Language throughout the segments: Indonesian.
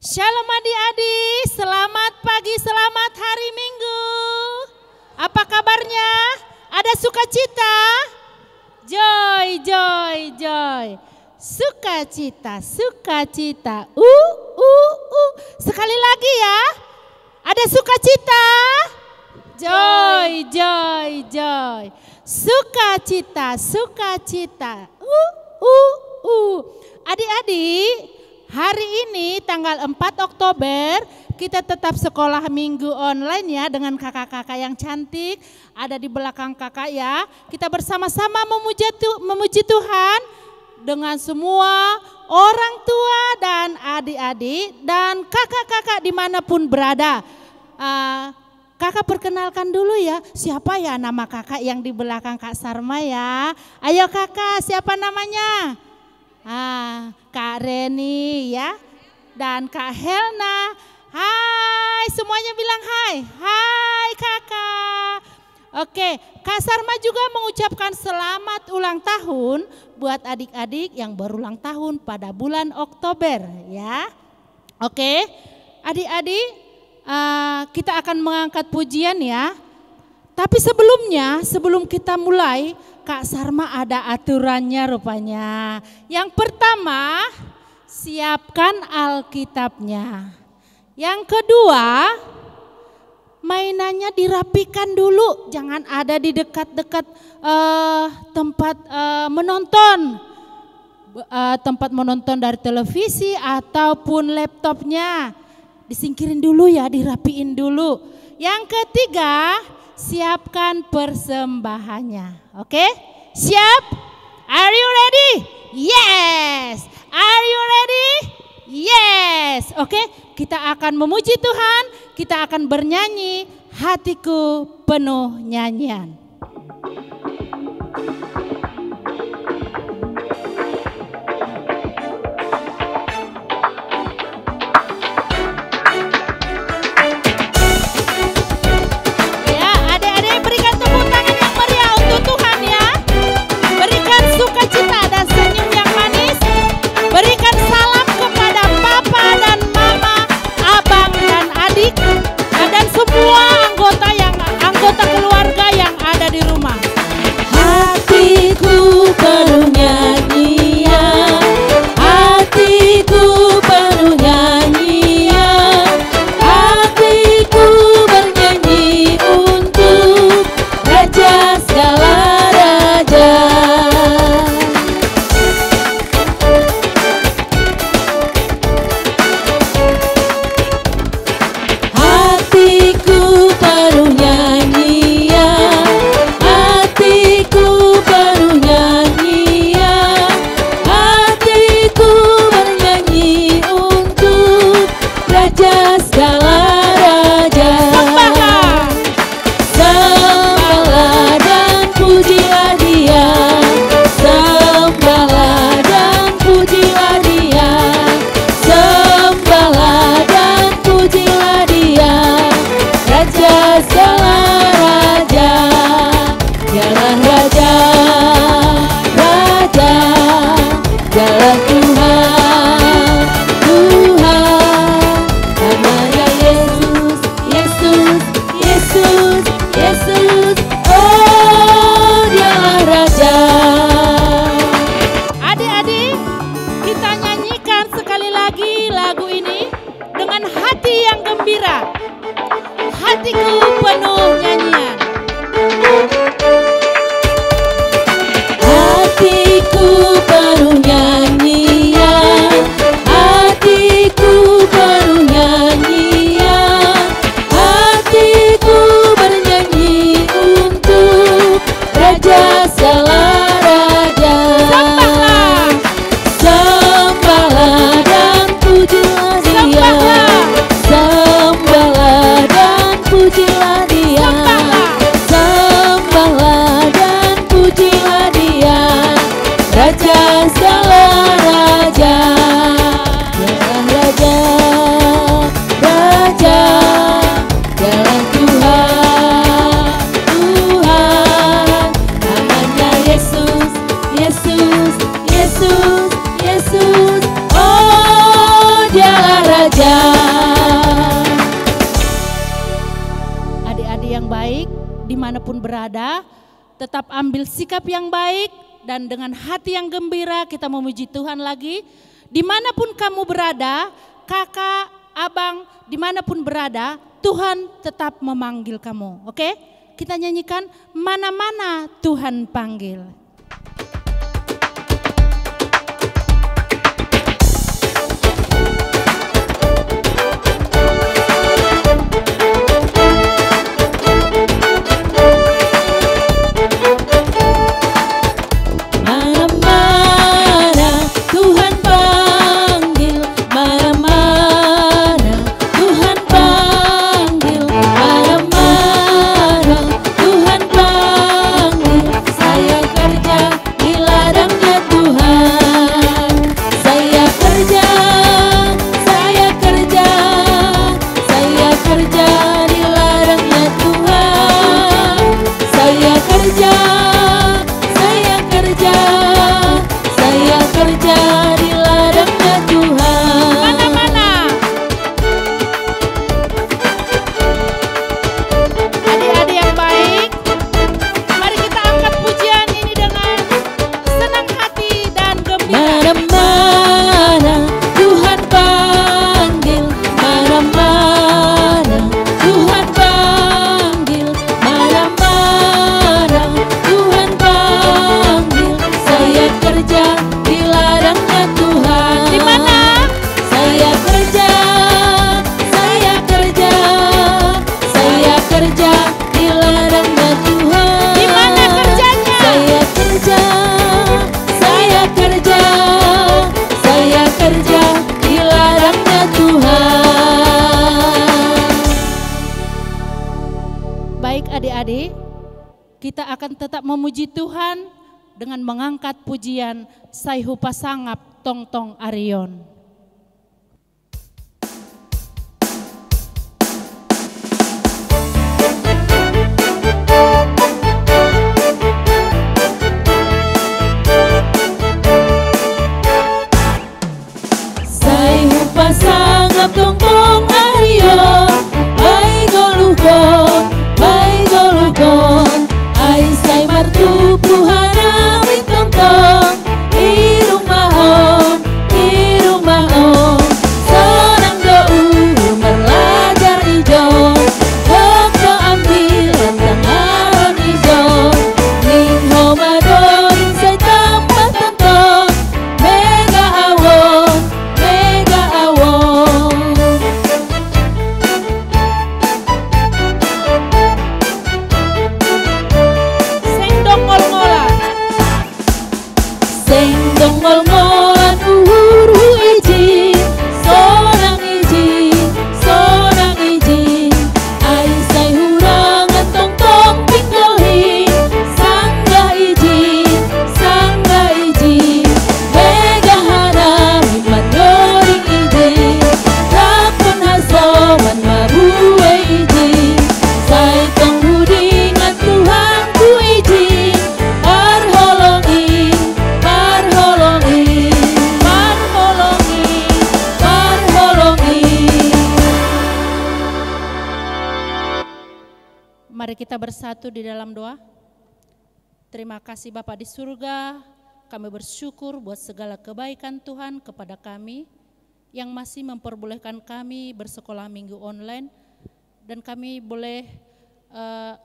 Shalom adik-adik, selamat pagi, selamat hari Minggu. Apa kabarnya? Ada sukacita? Joy, joy, joy. Sukacita, sukacita. Sekali lagi ya. Ada sukacita? Joy, joy, joy. Sukacita, sukacita. Adik-adik, hari ini tanggal 4 Oktober kita tetap sekolah minggu online ya dengan kakak-kakak yang cantik ada di belakang kakak ya. Kita bersama-sama memuji Tuhan dengan semua orang tua dan adik-adik dan kakak-kakak dimanapun berada. Kakak perkenalkan dulu ya, siapa ya nama kakak yang di belakang Kak Sarma ya? Ayo kakak, siapa namanya? Kak Reni ya, dan Kak Helna. Hai, semuanya bilang hai. Hai kakak. Oke, Kak Sarma juga mengucapkan selamat ulang tahun buat adik-adik yang berulang tahun pada bulan Oktober ya. Oke, adik-adik kita akan mengangkat pujian ya. Tapi sebelum kita mulai, Kak Sarma ada aturannya rupanya. Yang pertama, siapkan Alkitabnya. Yang kedua, mainannya dirapikan dulu. Jangan ada di dekat-dekat tempat menonton. Tempat menonton dari televisi ataupun laptopnya. Disingkirin dulu ya, dirapiin dulu. Yang ketiga, siapkan persembahannya. Oke? Siap? Are you ready? Yes. Are you ready? Yes. Oke, kita akan memuji Tuhan, kita akan bernyanyi Hatiku Penuh Nyanyian. Anggota keluarga yang ada di rumah. Hatiku penuh nyanyian, hatiku penuh nyanyian, hatiku bernyanyi untuk Raja segala raja. Hatiku penuh nyanyian, hatiku penuh nyanyian, hatiku bernyanyi untuk Raja segala raja. Sembahlah dan pujilah Dia, sembahlah dan pujilah Dia, sembahlah dan pujilah Dia, Raja segala raja. Dialah Raja, Raja, Dialah Tuhan, Tuhan. Namanya Yesus, Yesus, Yesus, Yesus. Oh, Dialah Raja. Adik-adik, kita nyanyikan sekali lagi lagu ini dengan hati yang gembira. Hatiku penuh nyanyian. Hatiku penuh nyanyian, hatiku penuh nyanyian, hatiku bernyanyi untuk Raja segala raja. Sembahlah dan pujilah Dia, sembahlah dan pujilah Dia, dimanapun berada, tetap ambil sikap yang baik dan dengan hati yang gembira kita memuji Tuhan lagi. Dimanapun kamu berada, kakak, abang, dimanapun berada, Tuhan tetap memanggil kamu. Oke? Kita nyanyikan Mana-mana Tuhan Panggil. Adik-adik, kita akan tetap memuji Tuhan dengan mengangkat pujian Saihu Pasangap Tong-tong Arion. Saihu Pasangap Tong-tong Arion, ai golugon, ai sai martu puhana mitong-tong, irung mahon, senang do'u merlajar ijo, hok do ambil rantang aron ijo, ning homadoring sai tampat tentong, mega awon, ngol-ngolan uhuru iji, sonang iji, ai sai hurangan tong-tong pinggoli, sanggah iji, mega hana miman doring iji, rapun hasoman mabue iji, sai tong hudingan Tuhan ku iji, parholongi, Mari kita bersatu di dalam doa. Terima kasih Bapa di surga, kami bersyukur buat segala kebaikan Tuhan kepada kami yang masih memperbolehkan kami bersekolah minggu online dan kami boleh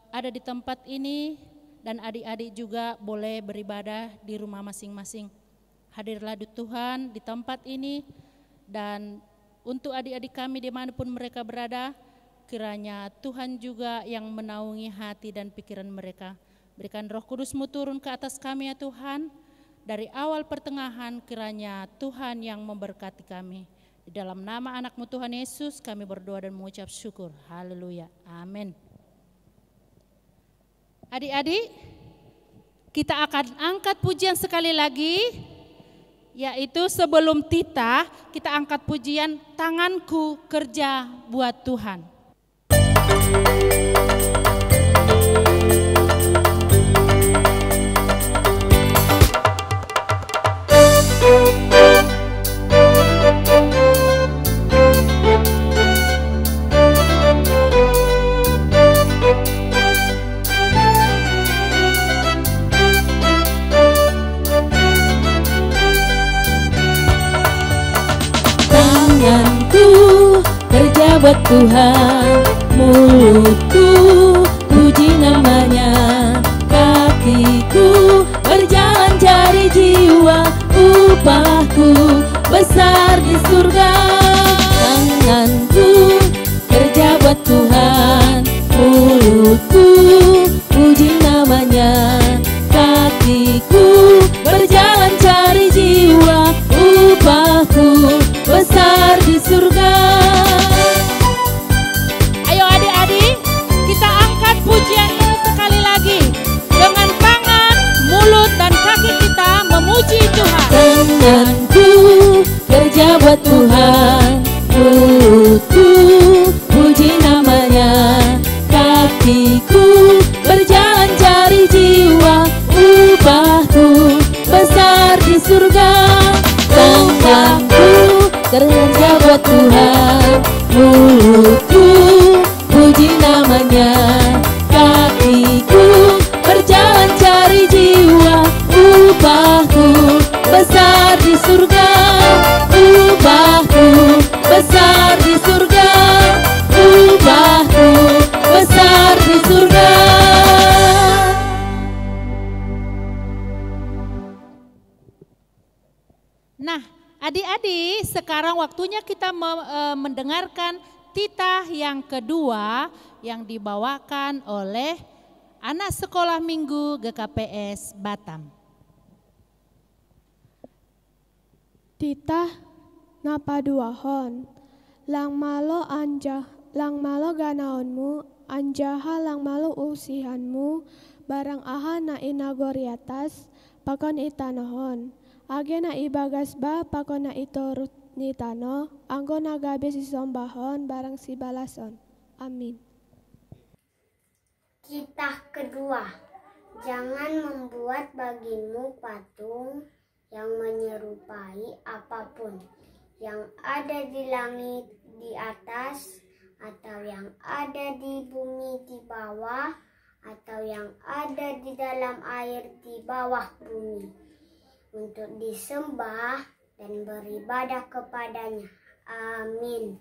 ada di tempat ini dan adik-adik juga boleh beribadah di rumah masing-masing. Hadirlah Tuhan di tempat ini dan untuk adik-adik kami dimanapun mereka berada, kiranya Tuhan juga yang menaungi hati dan pikiran mereka. Berikan Roh Kudus-Mu turun ke atas kami ya Tuhan. Dari awal pertengahan kiranya Tuhan yang memberkati kami. Di dalam nama anak-Mu Tuhan Yesus kami berdoa dan mengucap syukur. Haleluya. Amin. Adik-adik, kita akan angkat pujian sekali lagi. Yaitu sebelum titah kita angkat pujian Tanganku Kerja Buat Tuhan. kerja buat Tuhan. Mulutku puji namanya, kakiku berjalan cari jiwa, upahku besar di surga. Tanganku kerja buat Tuhan, mulutku puji namanya, kakiku berjalan cari jiwa, upahku besar di surga. Ayo adik-adik, kita angkat pujian ini sekali lagi. Dengan tangan, mulut, dan kaki kita memuji Tuhan. Tanganku kerja buat Tuhan, mulutku puji namanya, kakiku berjalan cari jiwa, upahku besar di surga. Tanganku kerja buat Tuhan, mulutku puji namanya, kakiku berjalan cari jiwa, upahku besar di surga, upahku besar di surga, upahku besar di surga. Nah, adik-adik, sekarang waktunya kita mendengarkan titah yang kedua yang dibawakan oleh anak sekolah minggu GKPS Batam. Titah napaduahon, lang malo ganaonmu, anjaha lang malo usihanmu, barang aha na inagoriatas, pakon itanohon. Age na ibagas ba pakon na itorut ni tano, anggo nagabe si sombahon barang si balason. Amin. Titah kedua, jangan membuat bagimu patung yang menyerupai apapun yang ada di langit di atas, atau yang ada di bumi di bawah, atau yang ada di dalam air di bawah bumi, untuk disembah dan beribadah kepadanya. Amin.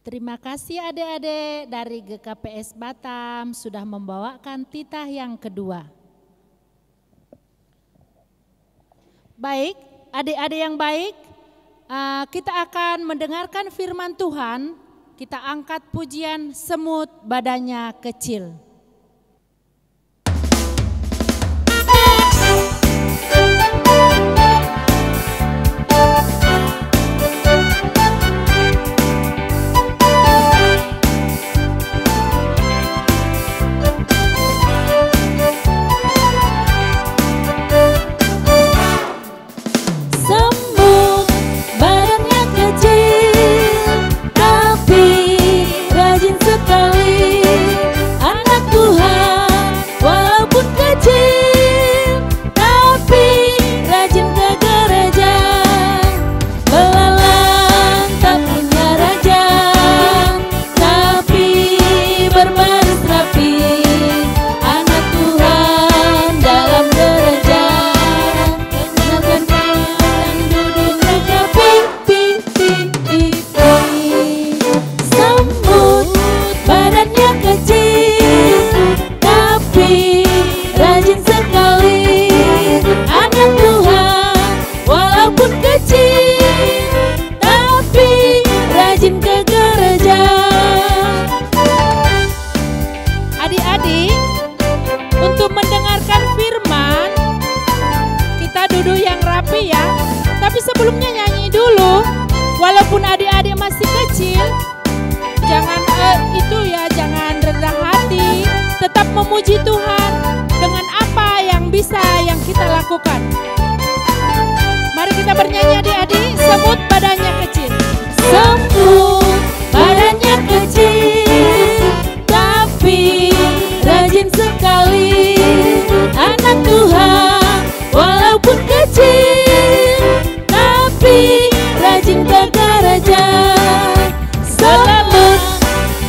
Terima kasih adik-adik dari GKPS Batam sudah membawakan titah yang kedua. Baik, adik-adik yang baik, kita akan mendengarkan firman Tuhan. Kita angkat pujian semut badannya kecil. Tapi sebelumnya nyanyi dulu. Walaupun adik-adik masih kecil, jangan jangan rendah hati, tetap memuji Tuhan dengan apa yang bisa yang kita lakukan. Mari kita bernyanyi adik-adik, semut badannya kecil. Semut badannya kecil, tapi rajin sekali. Anak Tuhan walaupun kecil, tapi rajin bekerja. Semut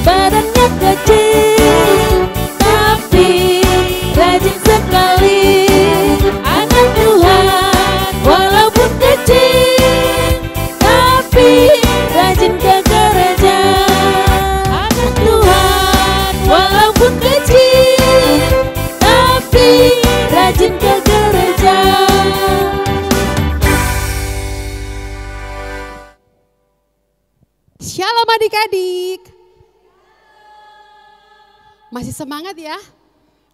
badannya kecil, tapi rajin sekali. Anak Tuhan walaupun kecil, tapi Shalom adik-adik. Masih semangat ya?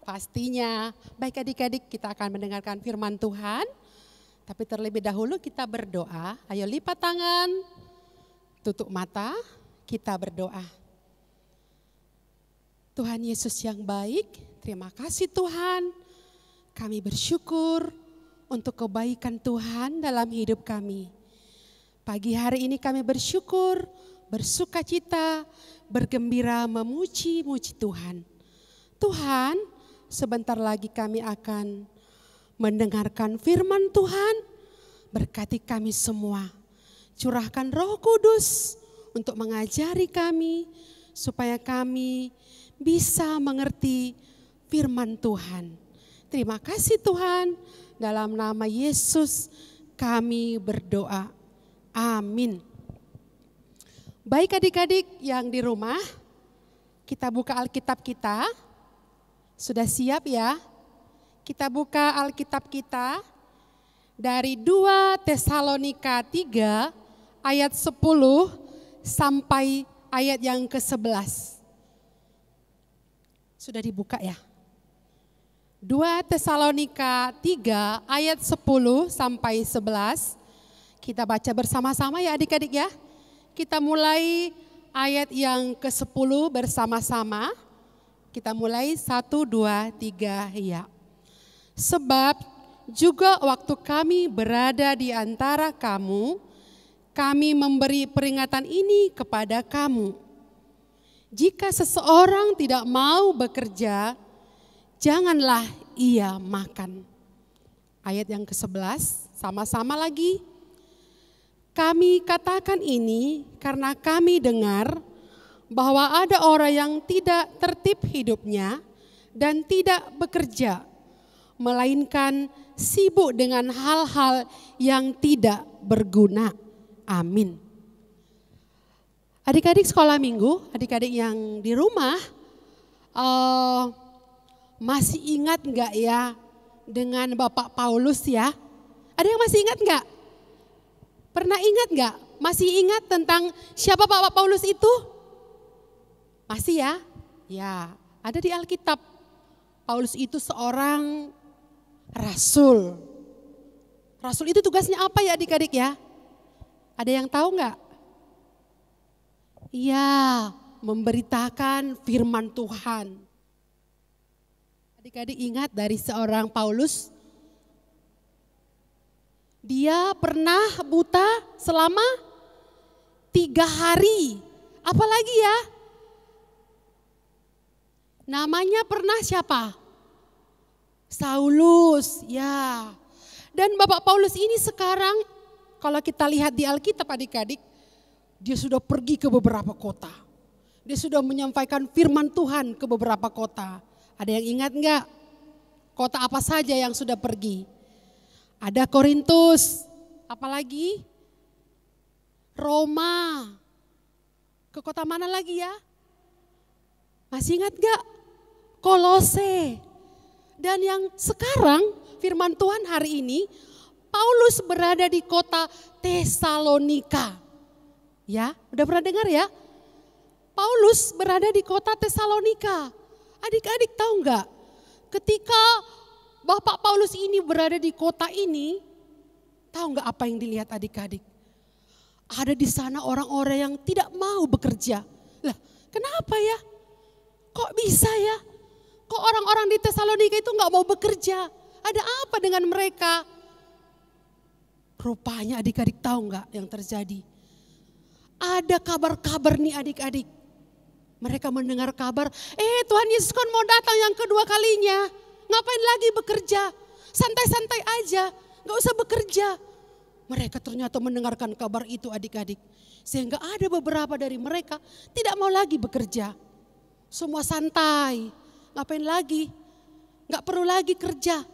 Pastinya. Baik adik-adik, kita akan mendengarkan firman Tuhan. Tapi terlebih dahulu kita berdoa. Ayo lipat tangan, tutup mata, kita berdoa. Tuhan Yesus yang baik, terima kasih Tuhan. Kami bersyukur untuk kebaikan Tuhan dalam hidup kami. Pagi hari ini kami bersyukur, bersukacita, bergembira, memuji-muji Tuhan. Tuhan, sebentar lagi kami akan mendengarkan firman Tuhan. Berkati kami semua. Curahkan Roh Kudus untuk mengajari kami, supaya kami bisa mengerti firman Tuhan. Terima kasih Tuhan, dalam nama Yesus kami berdoa. Amin. Baik adik-adik yang di rumah, kita buka Alkitab kita. Sudah siap ya? Kita buka Alkitab kita dari 2 Tesalonika 3 ayat 10 sampai ayat yang ke-11. Sudah dibuka ya? 2 Tesalonika 3 ayat 10 sampai 11. Kita baca bersama-sama ya adik-adik ya. Kita mulai ayat yang ke-10 bersama-sama. Kita mulai 1, 2, 3 ya. Sebab juga waktu kami berada di antara kamu, kami memberi peringatan ini kepada kamu. Jika seseorang tidak mau bekerja, janganlah ia makan. Ayat yang ke-11, sama-sama lagi. Kami katakan ini karena kami dengar bahwa ada orang yang tidak tertib hidupnya dan tidak bekerja, melainkan sibuk dengan hal-hal yang tidak berguna. Amin. Adik-adik sekolah minggu, adik-adik yang di rumah, masih ingat enggak ya dengan Bapak Paulus ya? Ada yang masih ingat enggak? Pernah ingat enggak? Masih ingat tentang siapa Bapak Paulus itu? Masih ya? Ya, ada di Alkitab. Paulus itu seorang rasul. Rasul itu tugasnya apa ya adik-adik ya? Ada yang tahu enggak? Iya, memberitakan firman Tuhan. Adik-adik ingat dari seorang Paulus, dia pernah buta selama 3 hari. Apalagi ya? Namanya pernah siapa? Saulus, ya. Dan Bapak Paulus ini sekarang, kalau kita lihat di Alkitab adik-adik, dia sudah pergi ke beberapa kota. Dia sudah menyampaikan firman Tuhan ke beberapa kota. Ada yang ingat enggak? Kota apa saja yang sudah pergi? Ada Korintus, apalagi? Roma. Ke kota mana lagi ya? Masih ingat enggak? Kolose. Dan yang sekarang firman Tuhan hari ini, Paulus berada di kota Tesalonika. Ya, udah pernah dengar ya? Paulus berada di kota Tesalonika. Adik-adik tahu enggak? Ketika Bapak Paulus ini berada di kota ini, tahu enggak apa yang dilihat adik-adik? Ada di sana orang-orang yang tidak mau bekerja. Lah, kenapa ya? Kok bisa ya? Kok orang-orang di Tesalonika itu enggak mau bekerja? Ada apa dengan mereka? Rupanya adik-adik tahu enggak yang terjadi? Ada kabar-kabar nih adik-adik. Mereka mendengar kabar, Tuhan Yesus kan mau datang yang kedua kalinya. Ngapain lagi bekerja? Santai-santai aja, gak usah bekerja. Mereka ternyata mendengarkan kabar itu adik-adik. Sehingga ada beberapa dari mereka tidak mau lagi bekerja. Semua santai, ngapain lagi? Gak perlu lagi kerja.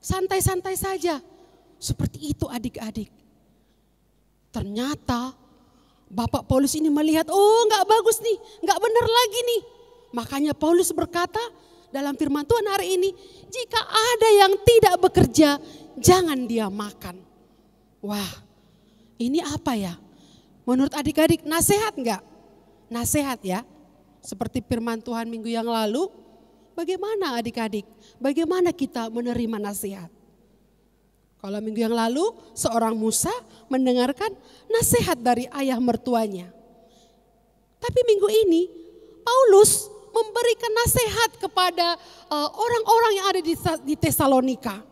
Santai-santai saja. Seperti itu adik-adik. Ternyata Bapak Paulus ini melihat, gak bagus nih, gak benar lagi nih. Makanya Paulus berkata dalam firman Tuhan hari ini, jika ada yang tidak bekerja, jangan dia makan. Wah, ini apa ya? Menurut adik-adik nasihat enggak? Nasihat ya. Seperti firman Tuhan minggu yang lalu, bagaimana adik-adik? Bagaimana kita menerima nasihat? Kalau minggu yang lalu seorang Musa mendengarkan nasihat dari ayah mertuanya. Tapi minggu ini Paulus memberikan nasihat kepada orang-orang yang ada di Tesalonika.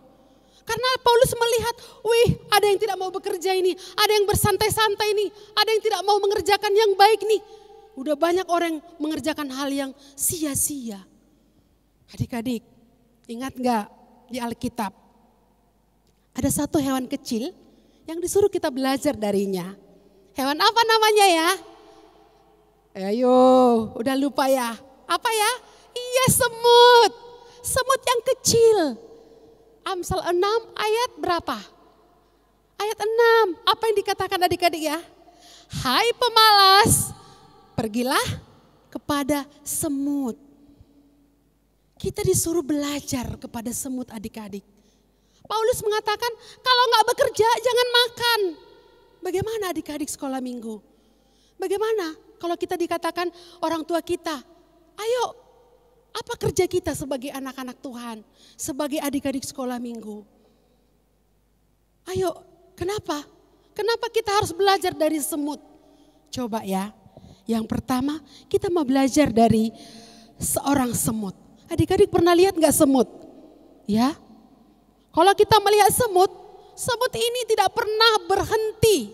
Karena Paulus melihat, wih ada yang tidak mau bekerja ini, ada yang bersantai-santai nih, ada yang tidak mau mengerjakan yang baik nih. Udah banyak orang yang mengerjakan hal yang sia-sia. Adik-adik, ingat gak di Alkitab? Ada satu hewan kecil yang disuruh kita belajar darinya. Hewan apa namanya ya? Ayo, udah lupa ya? Apa ya? Iya, semut. Semut yang kecil. Amsal 6 ayat berapa? Ayat 6. Apa yang dikatakan adik-adik ya? Hai pemalas, pergilah kepada semut. Kita disuruh belajar kepada semut adik-adik. Paulus mengatakan kalau nggak bekerja jangan makan. Bagaimana adik-adik sekolah minggu? Bagaimana kalau kita dikatakan orang tua kita, ayo apa kerja kita sebagai anak-anak Tuhan, sebagai adik-adik sekolah minggu? Ayo, kenapa? Kenapa kita harus belajar dari semut? Coba ya, yang pertama kita mau belajar dari seorang semut. Adik-adik pernah lihat gak semut? Ya, kalau kita melihat semut, semut ini tidak pernah berhenti.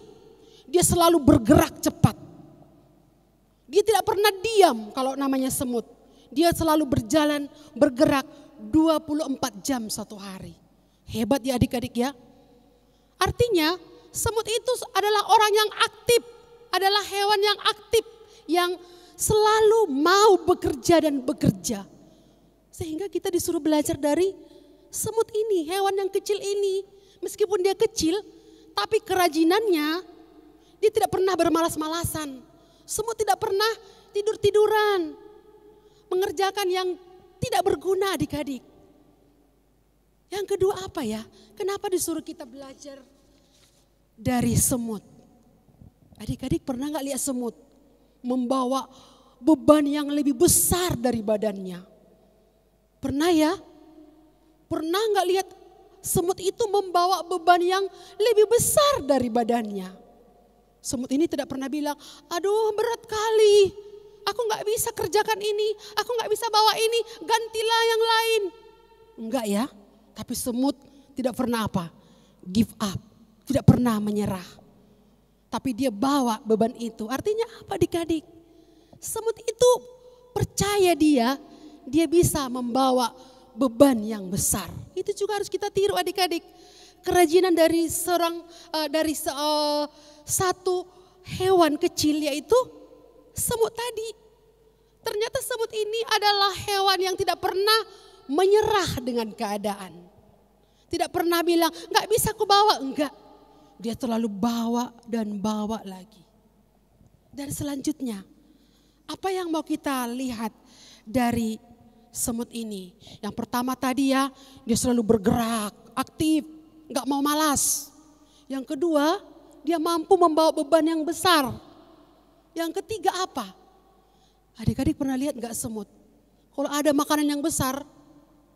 Dia selalu bergerak cepat. Dia tidak pernah diam kalau namanya semut. Dia selalu berjalan, bergerak 24 jam satu hari. Hebat ya adik-adik ya. Artinya semut itu adalah orang yang aktif, adalah hewan yang aktif, yang selalu mau bekerja dan bekerja. Sehingga kita disuruh belajar dari semut ini, hewan yang kecil ini. Meskipun dia kecil, tapi kerajinannya, dia tidak pernah bermalas-malasan. Semut tidak pernah tidur-tiduran, mengerjakan yang tidak berguna adik-adik. Yang kedua apa ya? Kenapa disuruh kita belajar dari semut? Adik-adik pernah gak lihat semut membawa beban yang lebih besar dari badannya? Pernah ya? Pernah gak lihat semut itu membawa beban yang lebih besar dari badannya? Semut ini tidak pernah bilang, aduh berat kali, aku gak bisa kerjakan ini, aku gak bisa bawa ini, gantilah yang lain. Enggak ya, tapi semut tidak pernah apa? Give up, tidak pernah menyerah. Tapi dia bawa beban itu, artinya apa adik-adik? Semut itu percaya dia bisa membawa beban yang besar. Itu juga harus kita tiru adik-adik. Kerajinan dari satu hewan kecil yaitu semut tadi. Ternyata semut ini adalah hewan yang tidak pernah menyerah dengan keadaan. Tidak pernah bilang, gak bisa aku bawa, enggak. Dia selalu bawa dan bawa lagi. Dan selanjutnya, apa yang mau kita lihat dari semut ini? Yang pertama tadi ya, dia selalu bergerak, aktif, gak mau malas. Yang kedua, dia mampu membawa beban yang besar. Yang ketiga apa? Adik-adik pernah lihat gak semut? Kalau ada makanan yang besar,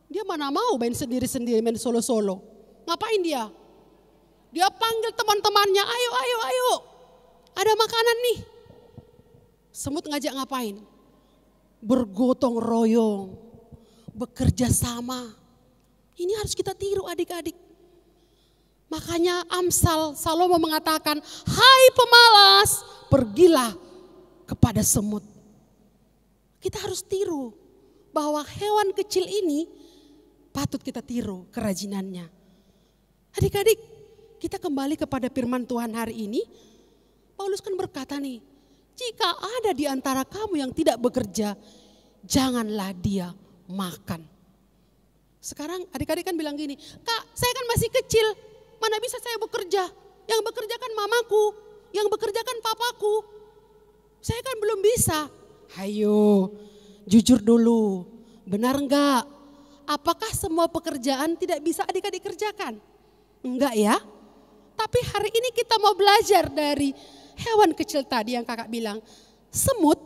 dia mana mau main sendiri-sendiri, main solo-solo. Ngapain dia? Dia panggil teman-temannya, ayo, ayo, ayo. Ada makanan nih. Semut ngajak ngapain? Bergotong royong, bekerja sama. Ini harus kita tiru adik-adik. Makanya Amsal Salomo mengatakan, hai pemalas, pergilah kepada semut. Kita harus tiru bahwa hewan kecil ini patut kita tiru kerajinannya. Adik-adik, kita kembali kepada firman Tuhan hari ini. Paulus kan berkata nih, jika ada di antara kamu yang tidak bekerja, janganlah dia makan. Sekarang adik-adik kan bilang gini, Kak saya kan masih kecil, mana bisa saya bekerja? Yang bekerja kan mamaku, yang bekerja kan papaku. Saya kan belum bisa. Hayo, jujur dulu, benar enggak? Apakah semua pekerjaan tidak bisa adik-adik kerjakan? Enggak ya? Tapi hari ini kita mau belajar dari hewan kecil tadi yang kakak bilang, semut,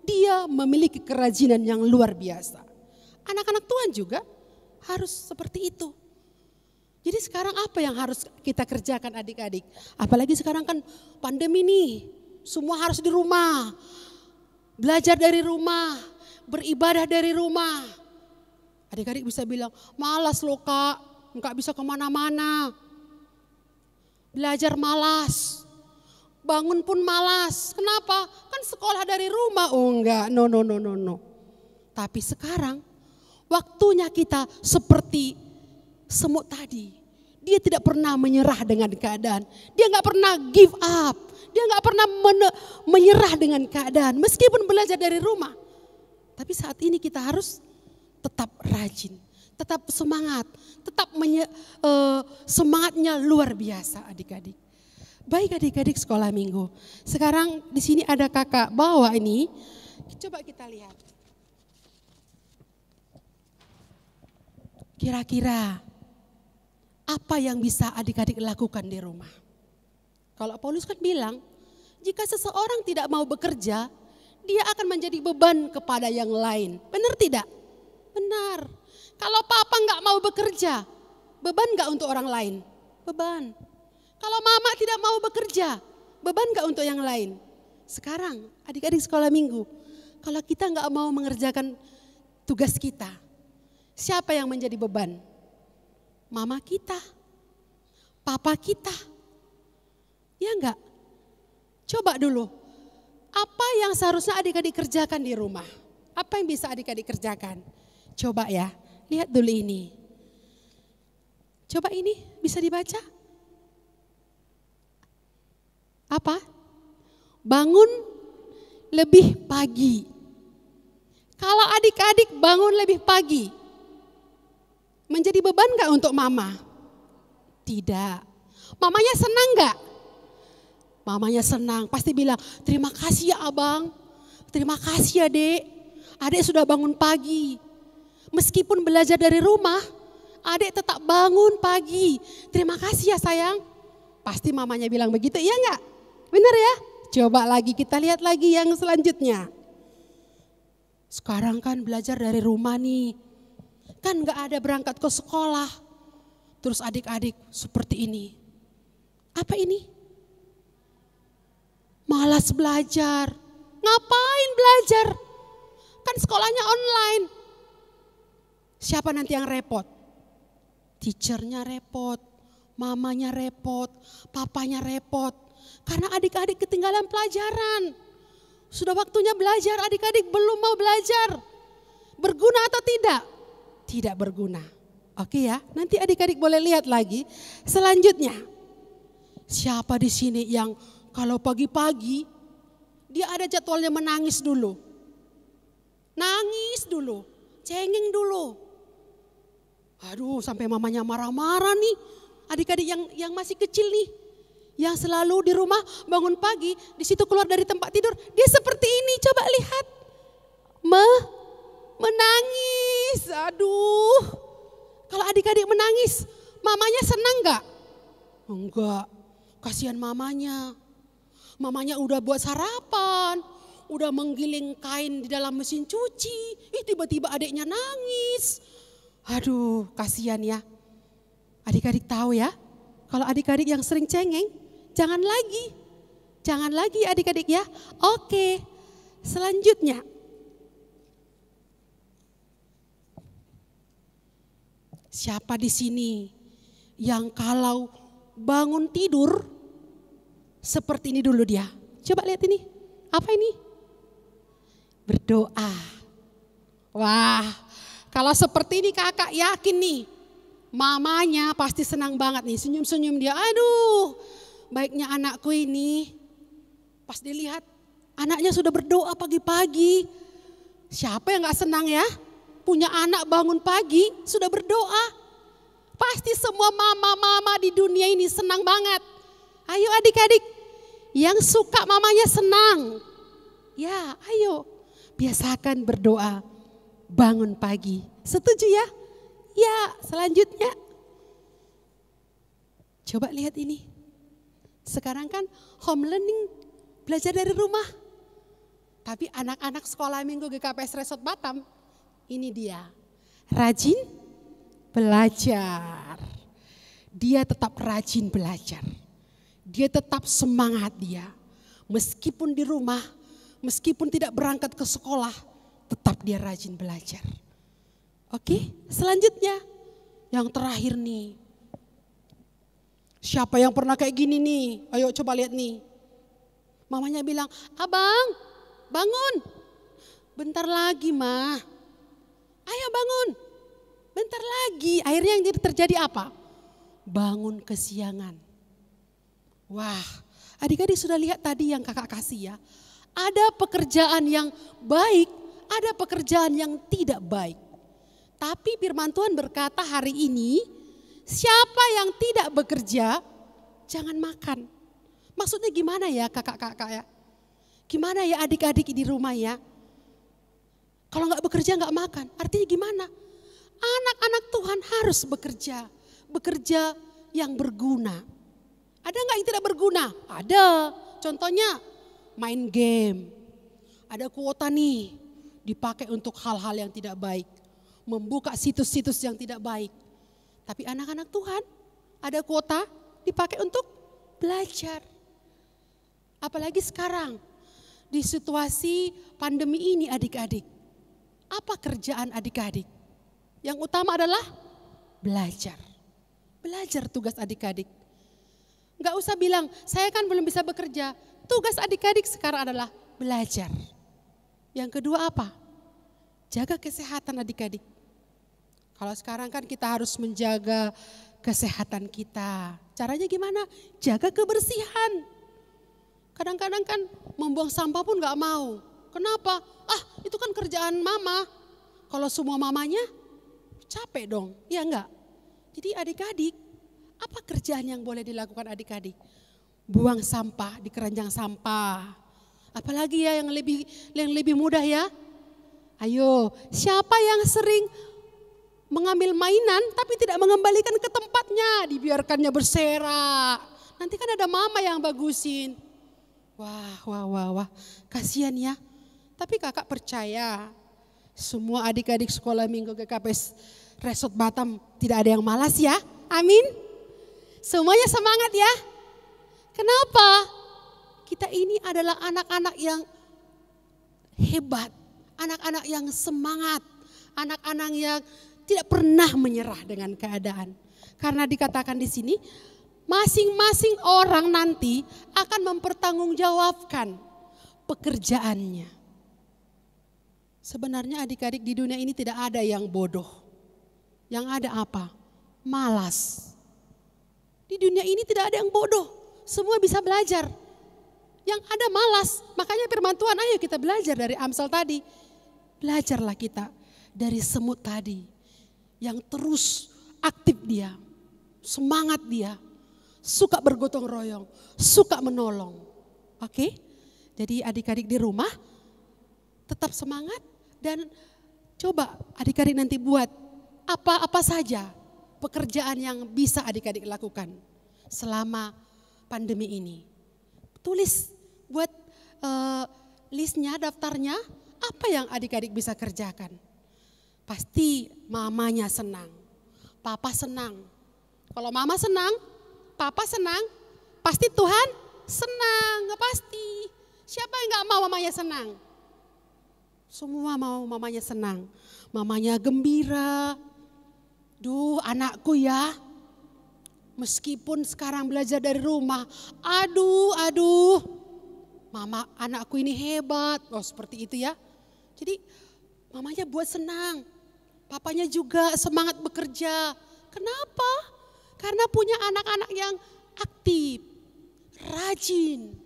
dia memiliki kerajinan yang luar biasa. Anak-anak Tuhan juga harus seperti itu. Jadi sekarang apa yang harus kita kerjakan adik-adik? Apalagi sekarang kan pandemi nih, semua harus di rumah. Belajar dari rumah, beribadah dari rumah. Adik-adik bisa bilang, malas loh kak, nggak bisa kemana-mana. Belajar malas, bangun pun malas. Kenapa? Kan sekolah dari rumah. Oh enggak, no. Tapi sekarang waktunya kita seperti semut tadi. Dia tidak pernah menyerah dengan keadaan. Dia nggak pernah give up. Dia nggak pernah menyerah dengan keadaan. Meskipun belajar dari rumah. Tapi saat ini kita harus tetap rajin. Tetap semangat. Tetap semangatnya luar biasa adik-adik. Baik adik-adik sekolah minggu. Sekarang di sini ada kakak bawa ini. Coba kita lihat. Kira-kira apa yang bisa adik-adik lakukan di rumah? Kalau Paulus kan bilang, jika seseorang tidak mau bekerja, dia akan menjadi beban kepada yang lain. Benar tidak? Benar. Kalau papa nggak mau bekerja, beban nggak untuk orang lain? Beban. Kalau mama tidak mau bekerja, beban nggak untuk yang lain? Sekarang adik-adik sekolah minggu, kalau kita nggak mau mengerjakan tugas kita, siapa yang menjadi beban? Mama kita, papa kita. Ya enggak? Coba dulu, apa yang seharusnya adik-adik kerjakan di rumah? Apa yang bisa adik-adik kerjakan? Coba ya, lihat dulu ini. Coba ini bisa dibaca? Apa? Bangun lebih pagi. Kalau adik-adik bangun lebih pagi, menjadi beban gak untuk mama? Tidak. Mamanya senang gak? Mamanya senang, pasti bilang, terima kasih ya abang, terima kasih ya dek, adek sudah bangun pagi. Meskipun belajar dari rumah, adek tetap bangun pagi. Terima kasih ya sayang. Pasti mamanya bilang begitu, iya gak? Benar ya? Coba lagi kita lihat lagi yang selanjutnya. Sekarang kan belajar dari rumah nih. Kan gak ada berangkat ke sekolah. Terus adik-adik seperti ini. Apa ini? Malas belajar. Ngapain belajar? Kan sekolahnya online. Siapa nanti yang repot? Teachernya repot. Mamanya repot. Papanya repot. Karena adik-adik ketinggalan pelajaran. Sudah waktunya belajar, adik-adik belum mau belajar. Berguna atau tidak? Tidak berguna. Oke ya, nanti adik-adik boleh lihat lagi. Selanjutnya, siapa di sini yang kalau pagi-pagi dia ada jadwalnya menangis dulu? Nangis dulu, cengeng dulu. Aduh, sampai mamanya marah-marah nih. Adik-adik yang masih kecil nih, yang selalu di rumah bangun pagi, di situ keluar dari tempat tidur, dia seperti ini. Coba lihat, menangis. Aduh, kalau adik-adik menangis, mamanya senang gak? Enggak, kasihan mamanya. Mamanya udah buat sarapan, udah menggiling kain di dalam mesin cuci, tiba-tiba adiknya nangis. Aduh, kasihan ya. Adik-adik tahu ya, kalau adik-adik yang sering cengeng, jangan lagi adik-adik ya. Oke, selanjutnya. Siapa di sini yang kalau bangun tidur seperti ini dulu dia? Coba lihat ini. Apa ini? Berdoa. Wah, kalau seperti ini kakak yakin nih, mamanya pasti senang banget nih, senyum-senyum dia. Aduh, baiknya anakku ini. Pas dilihat anaknya sudah berdoa pagi-pagi. Siapa yang gak senang ya? Punya anak bangun pagi sudah berdoa. Pasti semua mama-mama di dunia ini senang banget. Ayo adik-adik yang suka mamanya senang. Ya ayo biasakan berdoa bangun pagi. Setuju ya? Ya selanjutnya. Coba lihat ini. Sekarang kan home learning belajar dari rumah. Tapi anak-anak sekolah minggu GKPS Resort Batam, ini dia, rajin belajar. Dia tetap rajin belajar. Dia tetap semangat dia. Meskipun di rumah, meskipun tidak berangkat ke sekolah, tetap dia rajin belajar. Oke, selanjutnya yang terakhir nih. Siapa yang pernah kayak gini nih? Ayo coba lihat nih. Mamanya bilang, "Abang, bangun. Bentar lagi, Ma. Ayo bangun. Bentar lagi." Akhirnya yang terjadi apa? Bangun kesiangan. Wah, adik-adik sudah lihat tadi yang kakak kasih ya. Ada pekerjaan yang baik, ada pekerjaan yang tidak baik. Tapi firman Tuhan berkata hari ini, siapa yang tidak bekerja, jangan makan. Maksudnya gimana ya kakak-kakak ya? Gimana ya adik-adik di rumah ya? Kalau nggak bekerja nggak makan, artinya gimana? Anak-anak Tuhan harus bekerja, bekerja yang berguna. Ada nggak yang tidak berguna? Ada. Contohnya main game. Ada kuota nih dipakai untuk hal-hal yang tidak baik. Membuka situs-situs yang tidak baik. Tapi anak-anak Tuhan ada kuota dipakai untuk belajar. Apalagi sekarang di situasi pandemi ini adik-adik. Apa kerjaan adik-adik? Yang utama adalah belajar. Belajar tugas adik-adik. Enggak usah bilang, saya kan belum bisa bekerja. Tugas adik-adik sekarang adalah belajar. Yang kedua apa? Jaga kesehatan adik-adik. Kalau sekarang kan kita harus menjaga kesehatan kita. Caranya gimana? Jaga kebersihan. Kadang-kadang kan membuang sampah pun gak mau. Kenapa? Itu kan kerjaan mama. Kalau semua mamanya capek dong, ya enggak? Jadi adik-adik, apa kerjaan yang boleh dilakukan adik-adik? Buang sampah di keranjang sampah. Apalagi ya yang lebih mudah ya. Ayo, siapa yang sering mengambil mainan tapi tidak mengembalikan ke tempatnya, dibiarkannya berserak. Nanti kan ada mama yang bagusin. Wah, kasihan ya. Tapi kakak percaya semua adik-adik sekolah minggu GKPS Resort Batam tidak ada yang malas ya. Amin. Semuanya semangat ya. Kenapa? Kita ini adalah anak-anak yang hebat, anak-anak yang semangat, anak-anak yang tidak pernah menyerah dengan keadaan. Karena dikatakan di sini, masing-masing orang nanti akan mempertanggungjawabkan pekerjaannya. Sebenarnya adik-adik di dunia ini tidak ada yang bodoh. Yang ada apa? Malas. Di dunia ini tidak ada yang bodoh. Semua bisa belajar. Yang ada malas. Makanya firman Tuhan, ayo kita belajar dari Amsal tadi. Belajarlah kita dari semut tadi. Yang terus aktif dia. Semangat dia. Suka bergotong royong. Suka menolong. Oke? Jadi adik-adik di rumah tetap semangat. Dan coba adik-adik nanti buat apa-apa saja pekerjaan yang bisa adik-adik lakukan selama pandemi ini. Tulis, buat listnya, daftarnya, apa yang adik-adik bisa kerjakan. Pasti mamanya senang, papa senang. Kalau mama senang, papa senang, pasti Tuhan senang, pasti. Siapa yang gak mau mamanya senang? Semua mau mamanya senang, mamanya gembira. Duh, anakku ya, meskipun sekarang belajar dari rumah, aduh, mama anakku ini hebat. Oh seperti itu ya. Jadi mamanya buat senang, papanya juga semangat bekerja. Kenapa? Karena punya anak-anak yang aktif, rajin.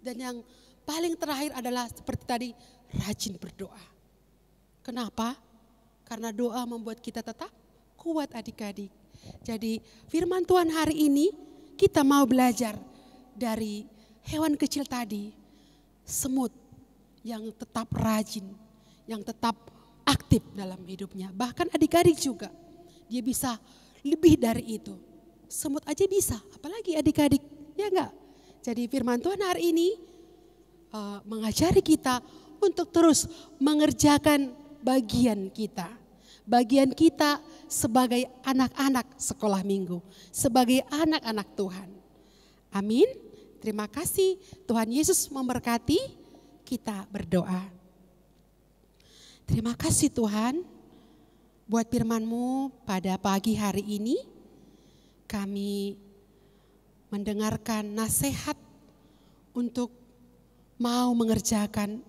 Dan yang paling terakhir adalah seperti tadi, rajin berdoa. Kenapa? Karena doa membuat kita tetap kuat adik-adik. Jadi firman Tuhan hari ini kita mau belajar dari hewan kecil tadi. Semut yang tetap rajin, yang tetap aktif dalam hidupnya. Bahkan adik-adik juga, dia bisa lebih dari itu. Semut aja bisa, apalagi adik-adik, ya enggak? Jadi firman Tuhan hari ini, mengajari kita untuk terus mengerjakan bagian kita. Bagian kita sebagai anak-anak sekolah minggu, sebagai anak-anak Tuhan. Amin. Terima kasih, Tuhan Yesus memberkati. Kita berdoa. Terima kasih Tuhan buat firman-Mu pada pagi hari ini. Kami mendengarkan nasihat untuk mau mengerjakan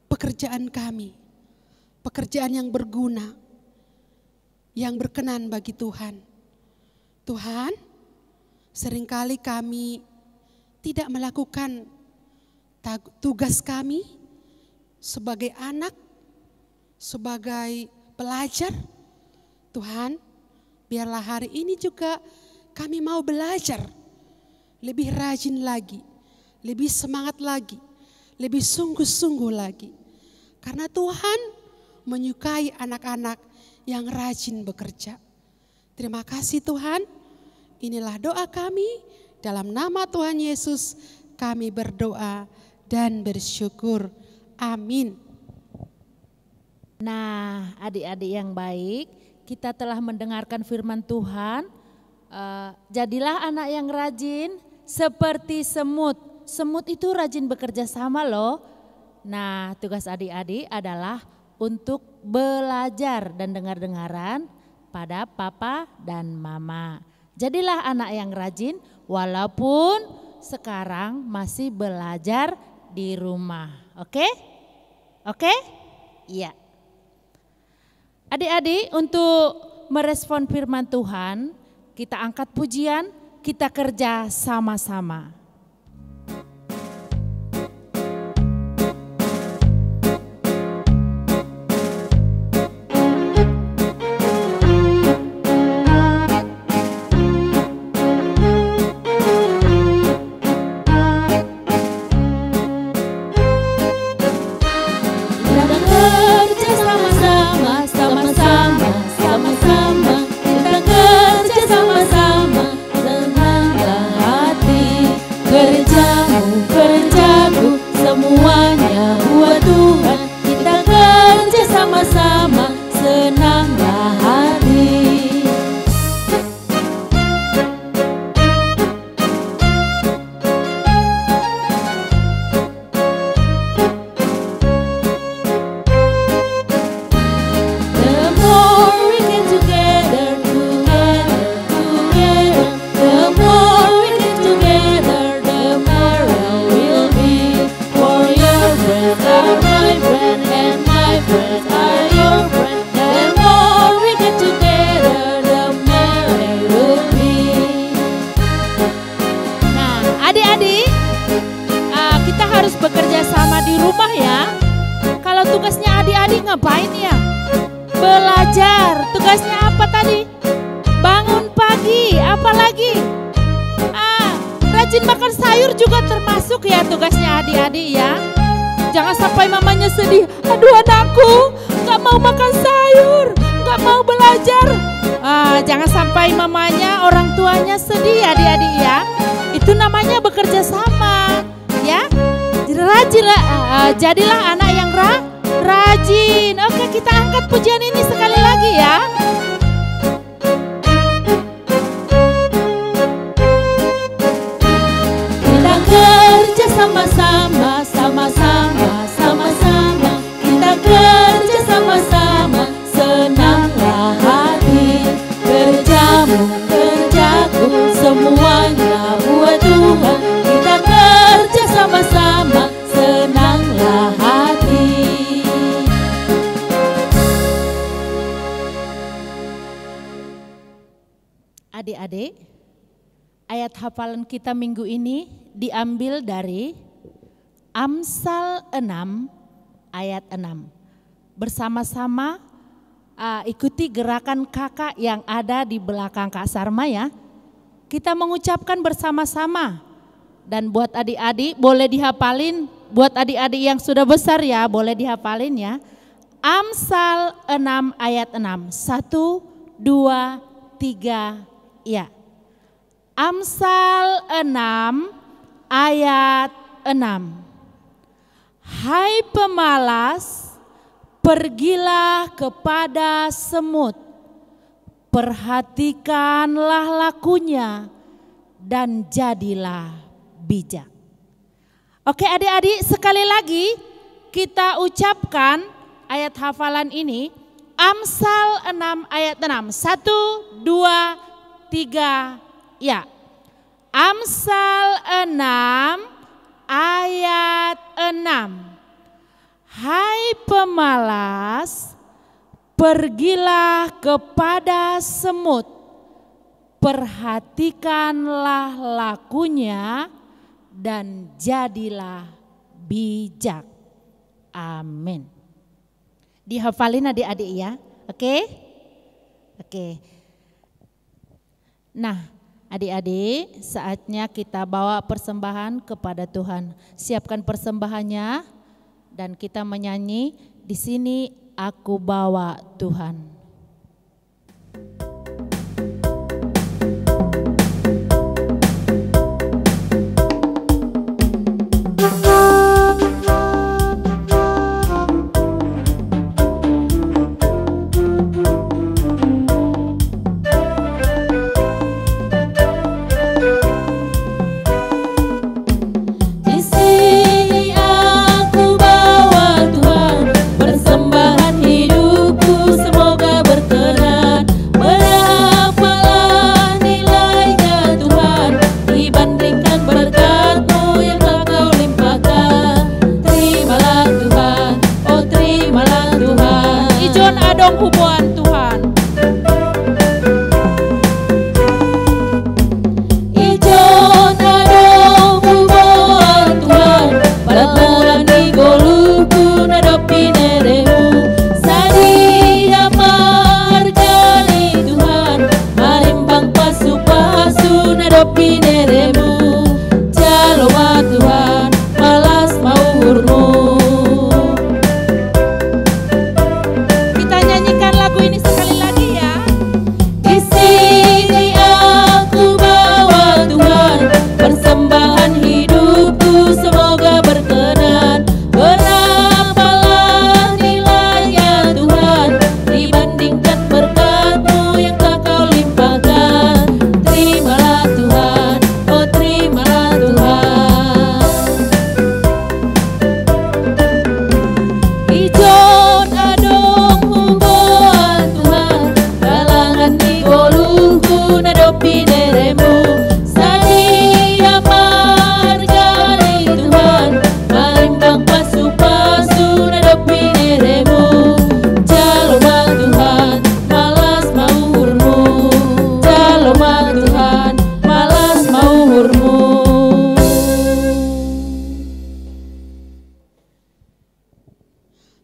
pekerjaan kami. Pekerjaan yang berguna, yang berkenan bagi Tuhan. Tuhan, seringkali kami tidak melakukan tugas kami sebagai anak, sebagai pelajar. Tuhan, biarlah hari ini juga kami mau belajar lebih rajin lagi, lebih semangat lagi, lebih sungguh-sungguh lagi. Karena Tuhan menyukai anak-anak yang rajin bekerja. Terima kasih Tuhan. Inilah doa kami. Dalam nama Tuhan Yesus kami berdoa dan bersyukur. Amin. Nah, adik-adik yang baik, kita telah mendengarkan firman Tuhan. Jadilah anak yang rajin seperti semut. Semut itu rajin bekerja sama loh. Nah, tugas adik-adik adalah untuk belajar dan dengar-dengaran pada papa dan mama. Jadilah anak yang rajin walaupun sekarang masih belajar di rumah. Oke? Oke? Iya. Adik-adik, untuk merespon firman Tuhan, kita angkat pujian, kita kerja sama-sama. Ngapain ya? Belajar. Tugasnya apa tadi? Bangun pagi. Apa lagi? Rajin makan sayur juga termasuk ya tugasnya adik-adik ya. Jangan sampai mamanya sedih. Aduh anakku gak mau makan sayur, gak mau belajar. Jangan sampai mamanya, orang tuanya sedih adik-adik ya. Itu namanya bekerja sama ya. Jadilah anak yang rajin. Oke, kita angkat pujian ini sekali lagi ya. Kita kerja sama-sama, sama-sama, sama-sama. Kita kerja sama-sama, senanglah hati. Kerjamu, kerjaku, semuanya buat Tuhan. Kita kerja sama-sama, senanglah hati. Adik-adik, ayat hafalan kita minggu ini diambil dari Amsal 6 ayat 6. Bersama-sama ikuti gerakan kakak yang ada di belakang Kak Sarma ya. Kita mengucapkan bersama-sama. Dan buat adik-adik boleh dihafalin, buat adik-adik yang sudah besar ya boleh dihafalin ya. Amsal 6 ayat 6. 1, 2, 3, ya. Amsal 6 ayat 6. Hai pemalas, pergilah kepada semut, perhatikanlah lakunya, dan jadilah bijak. Oke adik-adik, sekali lagi kita ucapkan ayat hafalan ini. Amsal 6 ayat 6. 1, 2, 3, ya. Amsal 6 ayat 6. Hai pemalas, pergilah kepada semut, perhatikanlah lakunya, dan jadilah bijak. Amin. Dihafalin adik-adik ya, oke? Oke. Nah, adik-adik, saatnya kita bawa persembahan kepada Tuhan. Siapkan persembahannya dan kita menyanyi, di sini aku bawa Tuhan.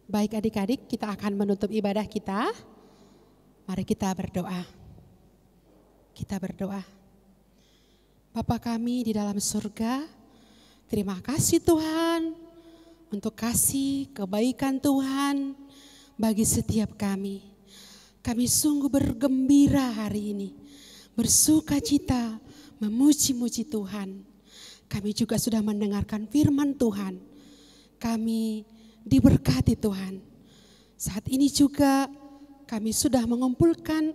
Baik adik-adik, kita akan menutup ibadah kita. Mari kita berdoa. Kita berdoa. Bapa kami di dalam surga, terima kasih Tuhan untuk kasih kebaikan Tuhan bagi setiap kami. Kami sungguh bergembira hari ini, bersuka cita, memuji-muji Tuhan. Kami juga sudah mendengarkan firman Tuhan. Kami diberkati Tuhan. Saat ini juga kami sudah mengumpulkan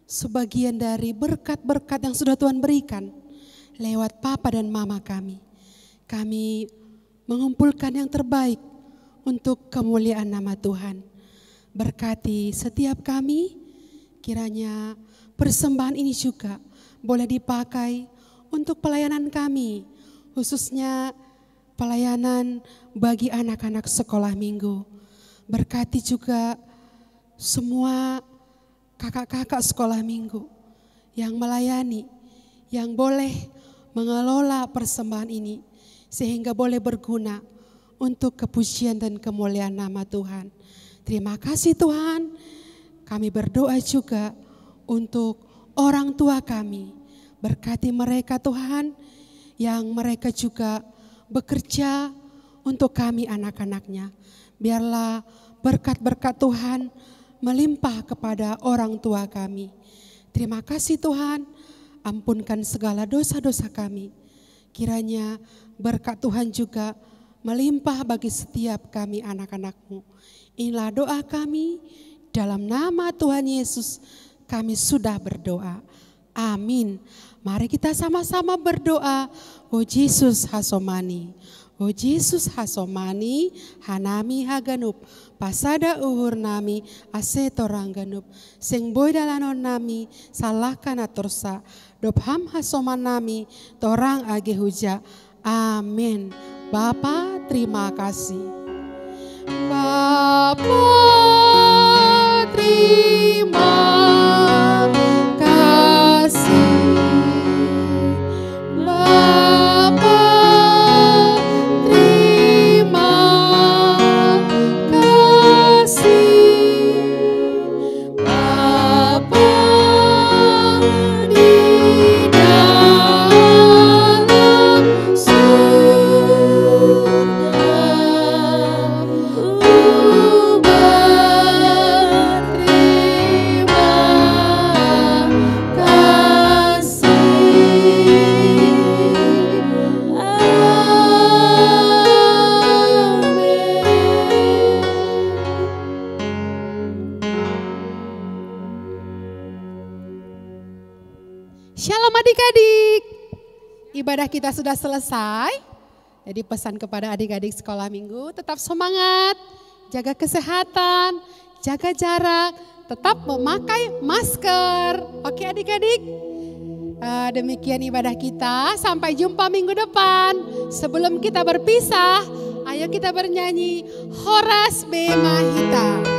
sebagian dari berkat-berkat yang sudah Tuhan berikan lewat papa dan mama kami. Kami mengumpulkan yang terbaik untuk kemuliaan nama Tuhan. Berkati setiap kami, kiranya persembahan ini juga boleh dipakai untuk pelayanan kami, khususnya pelayanan bagi anak-anak sekolah minggu. Berkati juga semua kakak-kakak sekolah minggu yang melayani, yang boleh mengelola persembahan ini, sehingga boleh berguna untuk kepujian dan kemuliaan nama Tuhan. Terima kasih Tuhan. Kami berdoa juga untuk orang tua kami. Berkati mereka Tuhan, yang mereka juga bekerja untuk kami anak-anaknya. Biarlah berkat-berkat Tuhan melimpah kepada orang tua kami. Terima kasih Tuhan, ampunkan segala dosa-dosa kami. Kiranya berkat Tuhan juga melimpah bagi setiap kami anak-anak-Mu. Inilah doa kami, dalam nama Tuhan Yesus kami sudah berdoa. Amin. Mari kita sama-sama berdoa. Oh Yesus hasomani, oh Yesus hasomani, hanami haganup, pasada uhur nami, asetorang ganup, sing boy dalanon nami, salahkan atursa, dopham hasoman nami, torang age huja. Amin. Bapa, terima kasih. Bapa, terima kasih. Bapa, terima kasih. Bapa di dalam surga, Shalom adik-adik, ibadah kita sudah selesai. Jadi pesan kepada adik-adik sekolah minggu, tetap semangat, jaga kesehatan, jaga jarak, tetap memakai masker. Oke adik-adik, demikian ibadah kita, sampai jumpa minggu depan. Sebelum kita berpisah, ayo kita bernyanyi Horas Bema Hita.